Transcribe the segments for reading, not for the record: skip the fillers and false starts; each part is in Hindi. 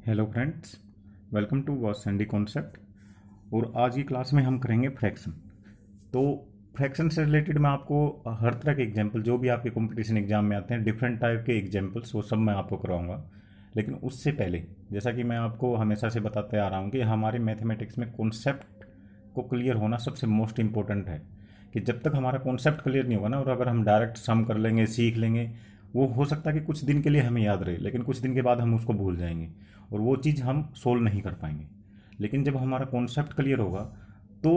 हेलो फ्रेंड्स, वेलकम टू गॉस सैंडी कॉन्सेप्ट। और आज की क्लास में हम करेंगे फ्रैक्शन। तो फ्रैक्शन से रिलेटेड मैं आपको हर तरह के एग्जांपल जो भी आपके कंपटीशन एग्जाम में आते हैं, डिफरेंट टाइप के एग्जांपल्स, वो सब मैं आपको करवाऊंगा। लेकिन उससे पहले, जैसा कि मैं आपको हमेशा से बताते आ रहा हूँ कि हमारे मैथमेटिक्स में कॉन्सेप्ट को क्लियर होना सबसे मोस्ट इम्पोर्टेंट है। कि जब तक हमारा कॉन्सेप्ट क्लियर नहीं होगा ना, और अगर हम डायरेक्ट सम कर लेंगे, सीख लेंगे, वो हो सकता है कि कुछ दिन के लिए हमें याद रहे, लेकिन कुछ दिन के बाद हम उसको भूल जाएंगे और वो चीज़ हम सोल्व नहीं कर पाएंगे। लेकिन जब हमारा कॉन्सेप्ट क्लियर होगा तो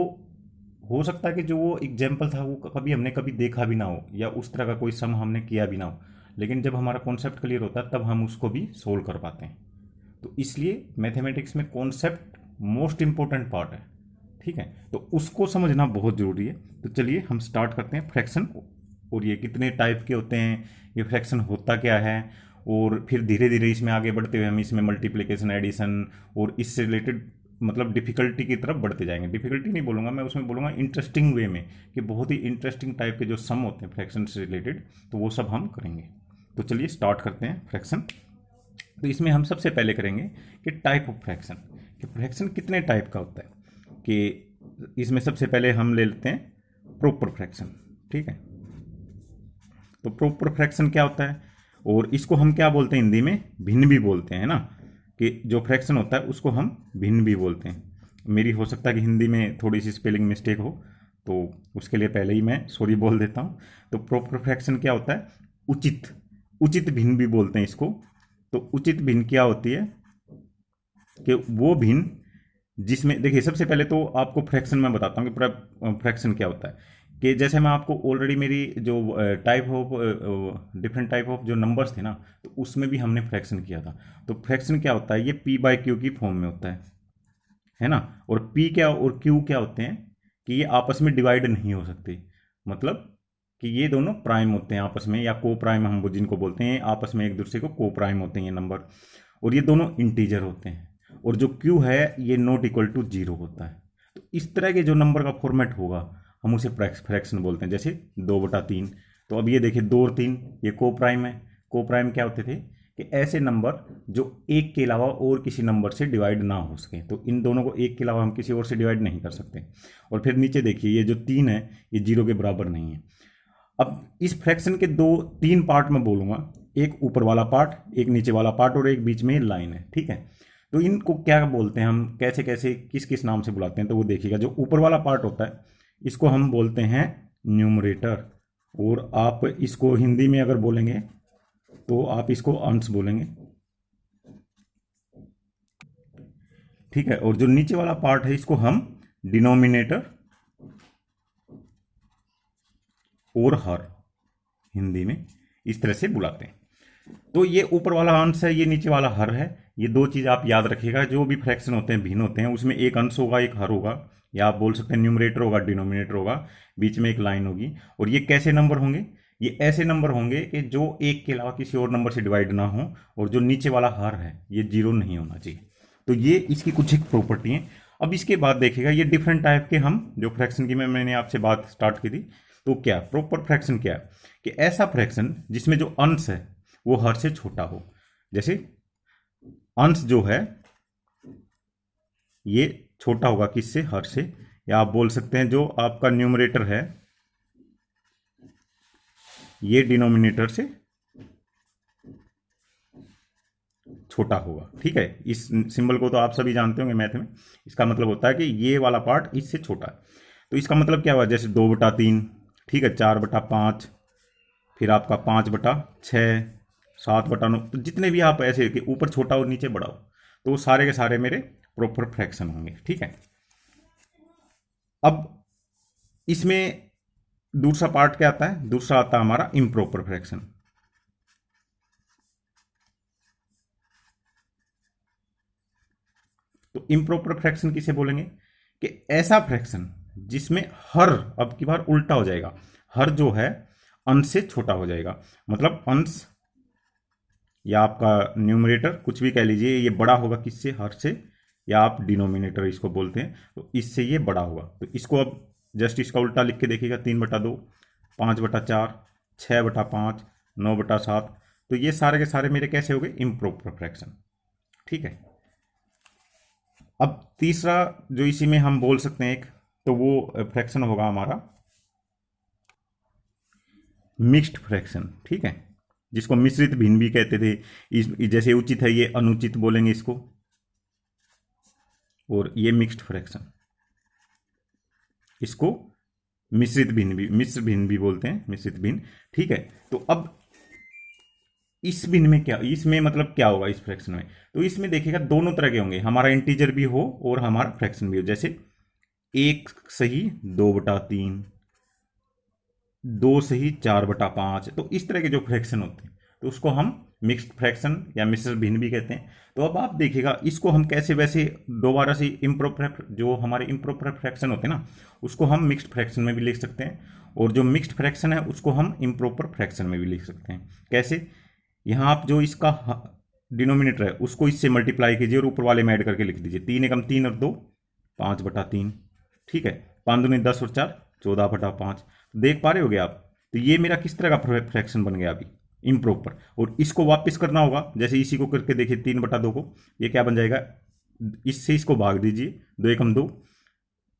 हो सकता है कि जो वो एग्जाम्पल था वो कभी हमने कभी देखा भी ना हो, या उस तरह का कोई सम हमने किया भी ना हो, लेकिन जब हमारा कॉन्सेप्ट क्लियर होता है तब हम उसको भी सोल्व कर पाते हैं। तो इसलिए मैथमेटिक्स में कॉन्सेप्ट मोस्ट इंपॉर्टेंट पार्ट है। ठीक है, तो उसको समझना बहुत ज़रूरी है। तो चलिए हम स्टार्ट करते हैं फ्रैक्शन। और ये कितने टाइप के होते हैं, ये फ्रैक्शन होता क्या है, और फिर धीरे धीरे इसमें आगे बढ़ते हुए हम इसमें मल्टीप्लिकेशन, एडिशन और इससे रिलेटेड मतलब डिफ़िकल्टी की तरफ बढ़ते जाएंगे। डिफ़िकल्टी नहीं बोलूँगा मैं, उसमें बोलूँगा इंटरेस्टिंग वे में, कि बहुत ही इंटरेस्टिंग टाइप के जो सम होते हैं फ्रैक्शन से रिलेटेड, तो वो सब हम करेंगे। तो चलिए स्टार्ट करते हैं फ्रैक्शन। तो इसमें हम सबसे पहले करेंगे कि टाइप ऑफ फ्रैक्शन, कि फ्रैक्शन कितने टाइप का होता है। कि इसमें सबसे पहले हम ले लेते हैं प्रॉपर फ्रैक्शन। ठीक है, तो प्रॉपर फ्रैक्शन क्या होता है, और इसको हम क्या बोलते हैं हिंदी में, भिन्न भी बोलते हैं ना। कि जो फ्रैक्शन होता है उसको हम भिन्न भी बोलते हैं। मेरी हो सकता है कि हिंदी में थोड़ी सी स्पेलिंग मिस्टेक हो, तो उसके लिए पहले ही मैं सॉरी बोल देता हूँ। तो प्रॉपर फ्रैक्शन क्या होता है, उचित, उचित भिन्न भी बोलते हैं इसको। तो उचित भिन्न क्या होती है, कि वो भिन्न जिसमें, देखिए सबसे पहले तो आपको फ्रैक्शन में बताता हूँ कि फ्रैक्शन क्या होता है। कि जैसे मैं आपको ऑलरेडी मेरी जो type of different type of जो नंबर्स थे ना, तो उसमें भी हमने फ्रैक्शन किया था। तो फ्रैक्शन क्या होता है, ये पी बाय क्यू की फॉर्म में होता है ना। और पी क्या और क्यू क्या होते हैं, कि ये आपस में डिवाइड नहीं हो सकते। मतलब कि ये दोनों प्राइम होते हैं आपस में, या को प्राइम हम जिनको बोलते हैं, आपस में एक दूसरे को को प्राइम होते हैं ये नंबर। और ये दोनों इंटीजर होते हैं। और जो क्यू है ये नॉट इक्वल टू जीरो होता है। तो इस तरह के जो नंबर का फॉर्मेट होगा हम उसे फ्रैक्शन बोलते हैं। जैसे 2/3। तो अब ये देखिए 2 और 3 ये को प्राइम है। को प्राइम क्या होते थे, कि ऐसे नंबर जो एक के अलावा और किसी नंबर से डिवाइड ना हो सके। तो इन दोनों को एक के अलावा हम किसी और से डिवाइड नहीं कर सकते। और फिर नीचे देखिए ये जो 3 है ये जीरो के बराबर नहीं है। अब इस फ्रैक्शन के दो तीन पार्ट में बोलूंगा, एक ऊपर वाला पार्ट, एक नीचे वाला पार्ट, और एक बीच में लाइन है। ठीक है, तो इनको क्या बोलते हैं हम, कैसे कैसे किस किस नाम से बुलाते हैं, तो वो देखिएगा। जो ऊपर वाला पार्ट होता है इसको हम बोलते हैं न्यूमरेटर। और आप इसको हिंदी में अगर बोलेंगे तो आप इसको अंश बोलेंगे। ठीक है, और जो नीचे वाला पार्ट है इसको हम डिनोमिनेटर और हर हिंदी में इस तरह से बुलाते हैं। तो ये ऊपर वाला अंश है, ये नीचे वाला हर है। ये दो चीज आप याद रखिएगा। जो भी फ्रैक्शन होते हैं, भिन्न होते हैं, उसमें एक अंश होगा, एक हर होगा, या आप बोल सकते हैं न्यूमरेटर होगा, डिनोमिनेटर होगा, बीच में एक लाइन होगी। और ये कैसे नंबर होंगे, ये ऐसे नंबर होंगे कि जो एक के अलावा किसी और नंबर से डिवाइड ना हो। और जो नीचे वाला हर है ये जीरो नहीं होना चाहिए। तो ये इसकी कुछ एक प्रॉपर्टी है। अब इसके बाद देखिएगा ये डिफरेंट टाइप के हम जो फ्रैक्शन की मैंने आपसे बात स्टार्ट की थी। तो क्या प्रॉपर फ्रैक्शन क्या है, कि ऐसा फ्रैक्शन जिसमें जो अंश है वो हर से छोटा हो। जैसे अंश जो है ये छोटा होगा किससे, हर से। या आप बोल सकते हैं जो आपका न्यूमरेटर है ये डिनोमिनेटर से छोटा होगा। ठीक है, इस सिंबल को तो आप सभी जानते होंगे मैथ में। इसका मतलब होता है कि ये वाला पार्ट इससे छोटा है। तो इसका मतलब क्या हुआ, जैसे 2/3, ठीक है, 4/5, फिर आपका 5/6, 7/9। तो जितने भी आप ऐसे कि ऊपर छोटा और नीचे बड़ा हो, तो वो सारे के सारे मेरे प्रॉपर फ्रैक्शन होंगे। ठीक है, अब इसमें दूसरा पार्ट क्या आता है, दूसरा आता है हमारा इम्प्रॉपर फ्रैक्शन। तो इम्प्रॉपर फ्रैक्शन किसे बोलेंगे, कि ऐसा फ्रैक्शन जिसमें हर, अब की बार उल्टा हो जाएगा, हर जो है अंश से छोटा हो जाएगा। मतलब अंश या आपका न्यूमरेटर कुछ भी कह लीजिए, ये बड़ा होगा किससे, हर से, या आप डिनोमिनेटर इसको बोलते हैं, तो इससे ये बड़ा होगा। तो इसको अब जस्ट इसका उल्टा लिख के देखिएगा, 3/2, 5/4, 6/5, 9/7। तो ये सारे के सारे मेरे कैसे हो गए, इम्प्रॉपर फ्रैक्शन। ठीक है, अब तीसरा जो इसी में हम बोल सकते हैं एक, तो वो फ्रैक्शन होगा हमारा मिक्स्ड फ्रैक्शन, ठीक है, जिसको मिश्रित भिन्न भी कहते थे। जैसे उचित है ये अनुचित बोलेंगे इसको, और ये मिक्स्ड फ्रैक्शन, इसको मिश्रित भिन्न भी, मिश्र भिन्न भी बोलते हैं, मिश्रित भिन्न, ठीक है। तो अब इस भिन्न में क्या, इसमें मतलब क्या होगा इस फ्रैक्शन में, तो इसमें देखिएगा दोनों तरह के होंगे, हमारा इंटीजर भी हो और हमारा फ्रैक्शन भी हो। जैसे 1/2/3, 2/4/5, तो इस तरह के जो फ्रैक्शन होते हैं तो उसको हम मिक्स्ड फ्रैक्शन या मिश्र भिन्न भी कहते हैं। तो अब आप देखिएगा इसको हम कैसे, वैसे दोबारा से इम्प्रॉपर, जो हमारे इम्प्रॉपर फ्रैक्शन होते हैं ना, उसको हम मिक्स्ड फ्रैक्शन में भी लिख सकते हैं, और जो मिक्स्ड फ्रैक्शन है उसको हम इम्प्रॉपर फ्रैक्शन में भी लिख सकते हैं। कैसे, यहाँ आप जो इसका डिनोमिनेटर है उसको इससे मल्टीप्लाई कीजिए और ऊपर वाले में ऐड करके लिख दीजिए, 3 एकम 3 और 2 5/3, ठीक है, 5 दूनी 10 और 4 14/5। देख पा रहे होगे आप, तो ये मेरा किस तरह का फ्रैक्शन बन गया अभी, इम्प्रॉपर। और इसको वापस करना होगा, जैसे इसी को करके देखिए 3/2 को, ये क्या बन जाएगा, इससे इसको भाग दीजिए, 2 एकम 2,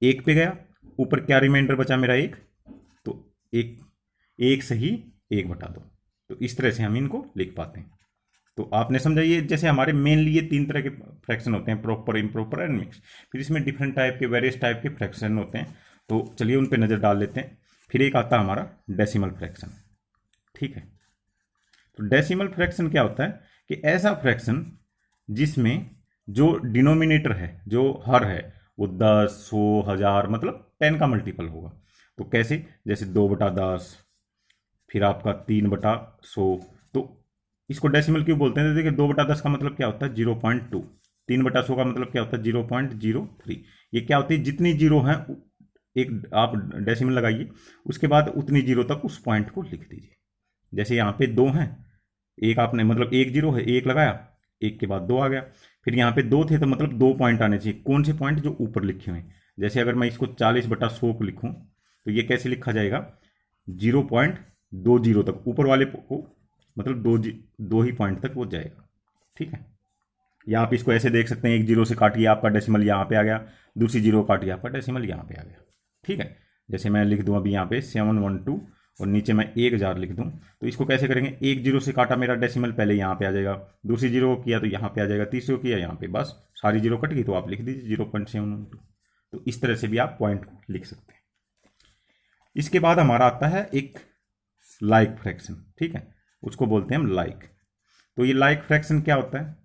1 पे गया, ऊपर क्या रिमाइंडर बचा मेरा 1, तो 1/1 तो इस तरह से हम इनको लिख पाते हैं। तो आपने समझा, ये जैसे हमारे मेनली ये 3 तरह के फ्रैक्शन होते हैं, प्रॉपर, इम्प्रॉपर एंड मिक्स। फिर इसमें डिफरेंट टाइप के, वेरियस टाइप के फ्रैक्शन होते हैं, तो चलिए उन पे नज़र डाल लेते हैं। फिर एक आता है हमारा डेसिमल फ्रैक्शन, ठीक है। तो डेसिमल फ्रैक्शन क्या होता है कि ऐसा फ्रैक्शन जिसमें जो डिनोमिनेटर है, जो हर है, वो 10, 100, 1000 मतलब 10 का मल्टीपल होगा। तो कैसे, जैसे 2/10, फिर आपका 3/100। तो इसको डेसिमल क्यों बोलते हैं, तो देखिए 2/10 का मतलब क्या होता है 0.2, 3/100 का मतलब क्या होता है 0.03। ये क्या होती है, जितनी जीरो है एक आप डेसिमल लगाइए, उसके बाद उतनी जीरो तक उस पॉइंट को लिख दीजिए। जैसे यहाँ पे 2 हैं, एक आपने मतलब 1 जीरो है, 1 लगाया, 1 के बाद 2 आ गया, फिर यहाँ पे 2 थे तो मतलब 2 पॉइंट आने चाहिए। कौन से पॉइंट, जो ऊपर लिखे हुए हैं। जैसे अगर मैं इसको 40/100 को लिखूँ तो ये कैसे लिखा जाएगा, 0.20 तक ऊपर वाले को, मतलब दो ही पॉइंट तक वो जाएगा, ठीक है। या आप इसको ऐसे देख सकते हैं, एक जीरो से काटिए आपका डेसिमल यहाँ पे आ गया, दूसरी जीरो काटिए आपका डेसिमल यहाँ पे आ गया, ठीक है। जैसे मैं लिख दूँ अभी यहाँ पे 712 और नीचे मैं 1000 लिख दूँ, तो इसको कैसे करेंगे, एक जीरो से काटा मेरा डेसिमल, पहले यहाँ पे आ जाएगा, दूसरी जीरो किया तो यहाँ पे आ जाएगा, तीसरी किया यहाँ पे, बस सारी जीरो कट गई तो आप लिख दीजिए 0.712। तो इस तरह से भी आप पॉइंट को लिख सकते हैं। इसके बाद हमारा आता है एक लाइक फ्रैक्शन, ठीक है, उसको बोलते हैं हम लाइक। तो ये लाइक फ्रैक्शन क्या होता है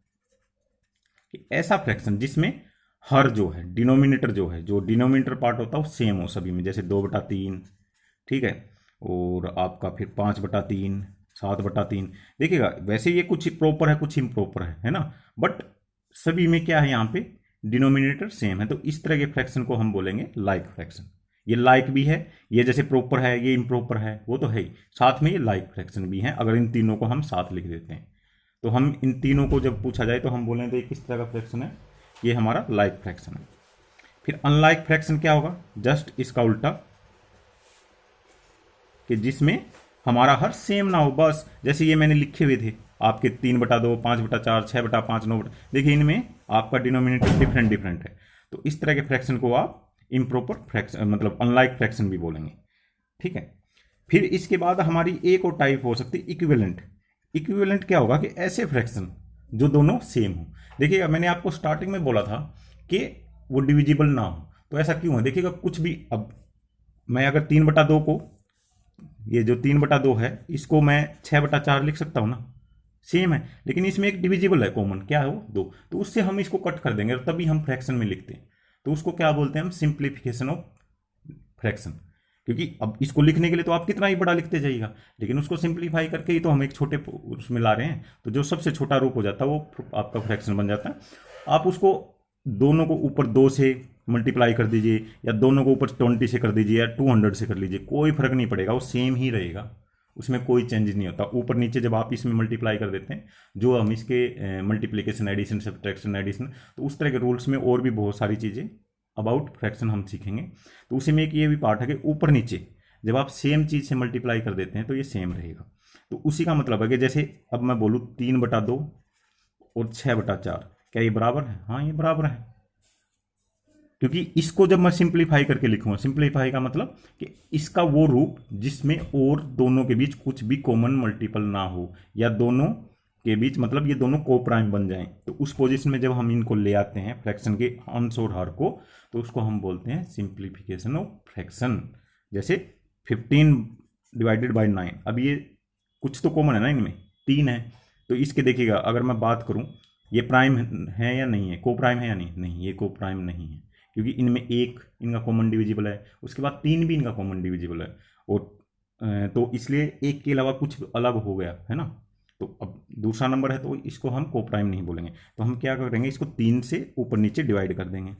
कि ऐसा फ्रैक्शन जिसमें हर जो है, डिनोमिनेटर जो है, जो डिनोमिनेटर पार्ट होता है वो सेम हो सभी में, जैसे 2/3, ठीक है, और आपका फिर 5/3, 7/3। देखिएगा वैसे ये कुछ प्रॉपर है, कुछ इम्प्रॉपर है ना, बट सभी में क्या है, यहाँ पे डिनोमिनेटर सेम है। तो इस तरह के फ्रैक्शन को हम बोलेंगे लाइक फ्रैक्शन। ये लाइक भी है, ये जैसे प्रॉपर है, ये इम्प्रॉपर है, वो तो है ही, साथ में ये लाइक फ्रैक्शन भी है। अगर इन तीनों को हम साथ लिख देते हैं, तो हम इन तीनों को जब पूछा जाए तो हम बोलें तो ये किस तरह का फ्रैक्शन है, ये हमारा लाइक फ्रैक्शन है। फिर अनलाइक फ्रैक्शन क्या होगा, जस्ट इसका उल्टा, कि जिसमें हमारा हर सेम ना हो, बस जैसे ये मैंने लिखे हुए थे आपके 3/2, 5/4, 6/5, 9, देखिए इनमें आपका डिनोमिनेटर डिफरेंट डिफरेंट है। तो इस तरह के फ्रैक्शन को आप इम्प्रॉपर फ्रैक्शन, मतलब अनलाइक फ्रैक्शन भी बोलेंगे, ठीक है। फिर इसके बाद हमारी एक और टाइप हो सकती है इक्विवेलेंट। इक्विवेलेंट क्या होगा कि ऐसे फ्रैक्शन जो दोनों सेम हो। देखिएगा मैंने आपको स्टार्टिंग में बोला था कि वो डिविजिबल ना हो, तो ऐसा क्यों है, देखिएगा कुछ भी, अब मैं अगर 3/2 को, ये जो 3/2 है इसको मैं 6/4 लिख सकता हूँ ना, सेम है, लेकिन इसमें एक डिविजिबल है कॉमन, क्या है वो 2, तो उससे हम इसको कट कर देंगे और तभी हम फ्रैक्शन में लिखते हैं। तो उसको क्या बोलते हैं हम, सिंप्लीफिकेशन ऑफ फ्रैक्शन। क्योंकि अब इसको लिखने के लिए तो आप कितना ही बड़ा लिखते जाइएगा, लेकिन उसको सिंप्लीफाई करके ही तो हम एक छोटे उसमें ला रहे हैं, तो जो सबसे छोटा रूप हो जाता है वो आपका फ्रैक्शन बन जाता है। आप उसको दोनों को ऊपर 2 से मल्टीप्लाई कर दीजिए, या दोनों को ऊपर 20 से कर दीजिए, या 200 से कर लीजिए, कोई फर्क नहीं पड़ेगा, वो सेम ही रहेगा, उसमें कोई चेंजेस नहीं होता। ऊपर नीचे जब आप इसमें मल्टीप्लाई कर देते हैं, जो हम इसके मल्टीप्लिकेशन, एडिशन, सब्ट्रैक्शन, एडिशन, तो उस तरह के रूल्स में और भी बहुत सारी चीज़ें अबाउट फ्रैक्शन हम सीखेंगे। तो उसी में एक ये भी पार्ट है कि ऊपर नीचे जब आप सेम चीज़ से मल्टीप्लाई कर देते हैं तो ये सेम रहेगा। तो उसी का मतलब है कि जैसे अब मैं बोलूँ 3/2 और 6/4, क्या ये बराबर है, हाँ ये बराबर है। क्योंकि इसको जब मैं सिंप्लीफाई करके लिखूंगा, सिंप्लीफाई का मतलब कि इसका वो रूप जिसमें और दोनों के बीच कुछ भी कॉमन मल्टीपल ना हो, या दोनों के बीच मतलब ये दोनों को प्राइम बन जाएं, तो उस पोजीशन में जब हम इनको ले आते हैं फ्रैक्शन के अंश और हर को, तो उसको हम बोलते हैं सिंप्लीफिकेशन ऑफ फ्रैक्शन। जैसे 15 डिवाइडेड बाई 9, अब ये कुछ तो कॉमन है ना, इनमें 3 है, तो इसके देखिएगा अगर मैं बात करूं ये प्राइम है या नहीं है, को प्राइम है या नहीं, नहीं ये को प्राइम नहीं है, क्योंकि इनमें एक इनका कॉमन डिविजिबल है, उसके बाद 3 भी इनका कॉमन डिविजिबल है, और तो इसलिए एक के अलावा कुछ अलग हो गया है ना। तो अब दूसरा नंबर है तो इसको हम को प्राइम नहीं बोलेंगे, तो हम क्या करेंगे, इसको 3 से ऊपर नीचे डिवाइड कर देंगे,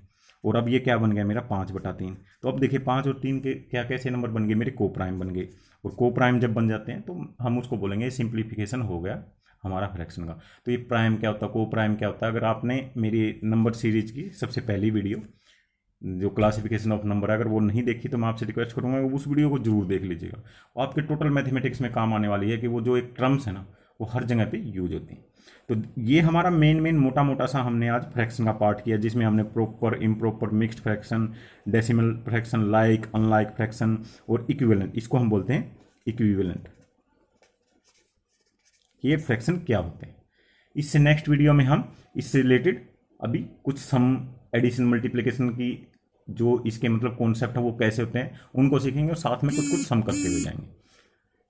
और अब ये क्या बन गया मेरा 5/3। तो अब देखिए 5 और 3 के क्या कैसे नंबर बन गए, मेरे को प्राइम बन गए, और को प्राइम जब बन जाते हैं तो हम उसको बोलेंगे सिंप्लीफिकेशन हो गया हमारा फ्रैक्शन का। तो ये प्राइम क्या होता है, को प्राइम क्या होता है, अगर आपने मेरी नंबर सीरीज की सबसे पहली वीडियो जो क्लासिफिकेशन ऑफ नंबर है अगर वो नहीं देखी, तो मैं आपसे रिक्वेस्ट करूंगा उस वीडियो को जरूर देख लीजिएगा, और आपके टोटल मैथमेटिक्स में काम आने वाली है कि वो जो एक टर्म्स है ना वो हर जगह पे यूज होती हैं। तो ये हमारा मेन मोटा मोटा सा हमने आज फ्रैक्शन का पार्ट किया, जिसमें हमने proper, improper, mixed fraction, decimal fraction, like, unlike fraction और इक्विवेलेंट, इसको हम बोलते हैं इक्विवेलेंट, ये फ्रैक्शन क्या होते हैं। इससे नेक्स्ट वीडियो में हम इससे रिलेटेड अभी कुछ सम, एडिशन, मल्टीप्लिकेशन की जो इसके मतलब कॉन्सेप्ट है वो कैसे होते हैं उनको सीखेंगे, और साथ में कुछ कुछ सम करते हुए जाएंगे।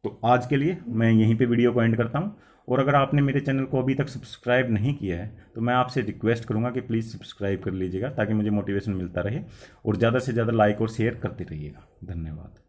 तो आज के लिए मैं यहीं पे वीडियो को एंड करता हूं, और अगर आपने मेरे चैनल को अभी तक सब्सक्राइब नहीं किया है तो मैं आपसे रिक्वेस्ट करूंगा कि प्लीज़ सब्सक्राइब कर लीजिएगा, ताकि मुझे मोटिवेशन मिलता रहे, और ज़्यादा से ज़्यादा लाइक और शेयर करते रहिएगा। धन्यवाद।